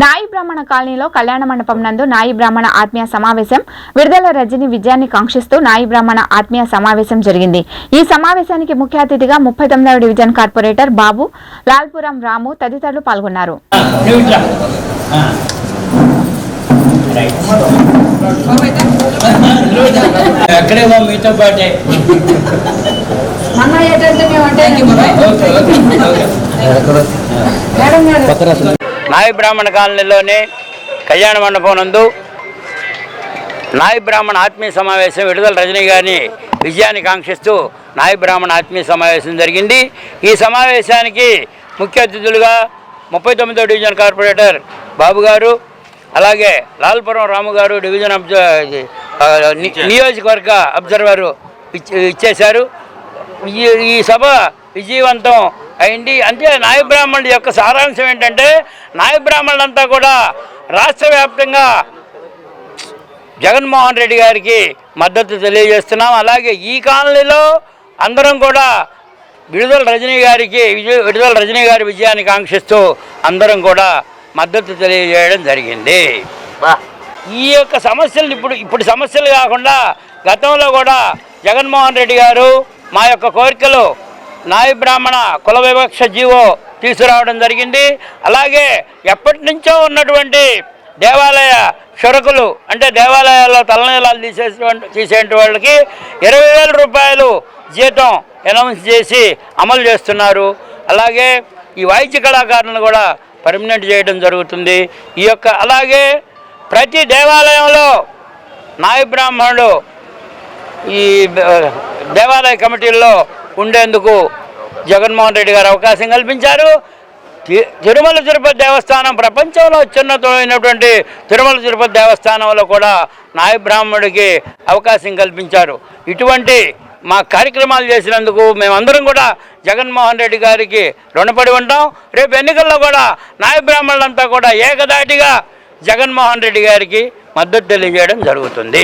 నాయి బ్రాహ్మణ కాలనీలో కళ్యాణ మండపం నందు నాయి బ్రాహ్మణ ఆత్మీయ సమావేశం విడుదల రజని విజయాన్ని కాంక్షిస్తూ నాయి బ్రాహ్మణ ఆత్మీయ సమావేశం జరిగింది। ఈ సమావేశానికి ముఖ్య అతిథిగా 39వ డివిజన్ కార్పొరేటర్ బాబు, లాల్పురం రాము తదితరులు పాల్గొన్నారు। నాయి బ్రాహ్మణ కాలనీలోని కళ్యాణ మండపం నందు నాయి బ్రాహ్మణ ఆత్మీయ సమావేశం విడుదల రజనీ గారిని విజయాన్ని కాంక్షిస్తూ నాయి బ్రాహ్మణ ఆత్మీయ సమావేశం జరిగింది। ఈ సమావేశానికి ముఖ్య అతిథులుగా 39వ డివిజన్ కార్పొరేటర్ బాబు గారు, అలాగే లాల్పురం రాము గారు డివిజన్ నియోజకవర్గ అబ్జర్వరు ఇచ్చేశారు। ఈ సభ విజయవంతం అయింది। అంటే నాయ బ్రాహ్మణుల యొక్క సారాంశం ఏంటంటే, నాయ బ్రాహ్మణులంతా కూడా రాష్ట్ర వ్యాప్తంగా జగన్మోహన్ రెడ్డి గారికి మద్దతు తెలియజేస్తున్నాం। అలాగే ఈ కాలనీలో అందరం కూడా విడుదల రజనీ గారి విజయాన్ని కాంక్షిస్తూ అందరం కూడా మద్దతు తెలియజేయడం జరిగింది। ఈ యొక్క సమస్యలు ఇప్పుడు సమస్యలు కాకుండా గతంలో కూడా జగన్మోహన్ రెడ్డి గారు మా యొక్క కోరికలు నాయి బ్రాహ్మణ కుల వివక్ష జీవో తీసుకురావడం జరిగింది। అలాగే ఎప్పటి నుంచో ఉన్నటువంటి దేవాలయ షురకులు, అంటే దేవాలయాల్లో తలనీలాలు తీసేటువంటి వాళ్ళకి 20,000 రూపాయలు జీతం అనౌన్స్ చేసి అమలు చేస్తున్నారు। అలాగే ఈ వాయిద్య కళాకారులను కూడా పర్మనెంట్ చేయడం జరుగుతుంది। అలాగే ప్రతి దేవాలయంలో నాయి బ్రాహ్మణుడు ఈ దేవాలయ కమిటీల్లో ఉండేందుకు జగన్మోహన్ రెడ్డి గారు అవకాశం కల్పించారు। తిరుమల తిరుపతి దేవస్థానం ప్రపంచంలో అత్యున్నతమైనటువంటి తిరుమల తిరుపతి దేవస్థానంలో కూడా నాయి బ్రాహ్మణుడికి అవకాశం కల్పించారు। ఇటువంటి మా కార్యక్రమాలు చేసినందుకు మేమందరం కూడా జగన్మోహన్ రెడ్డి గారికి రుణపడి ఉంటాం। రేపు ఎన్నికల్లో కూడా నాయి బ్రాహ్మణులంతా కూడా ఏకదాటిగా జగన్మోహన్ రెడ్డి గారికి మద్దతు తెలియజేయడం జరుగుతుంది।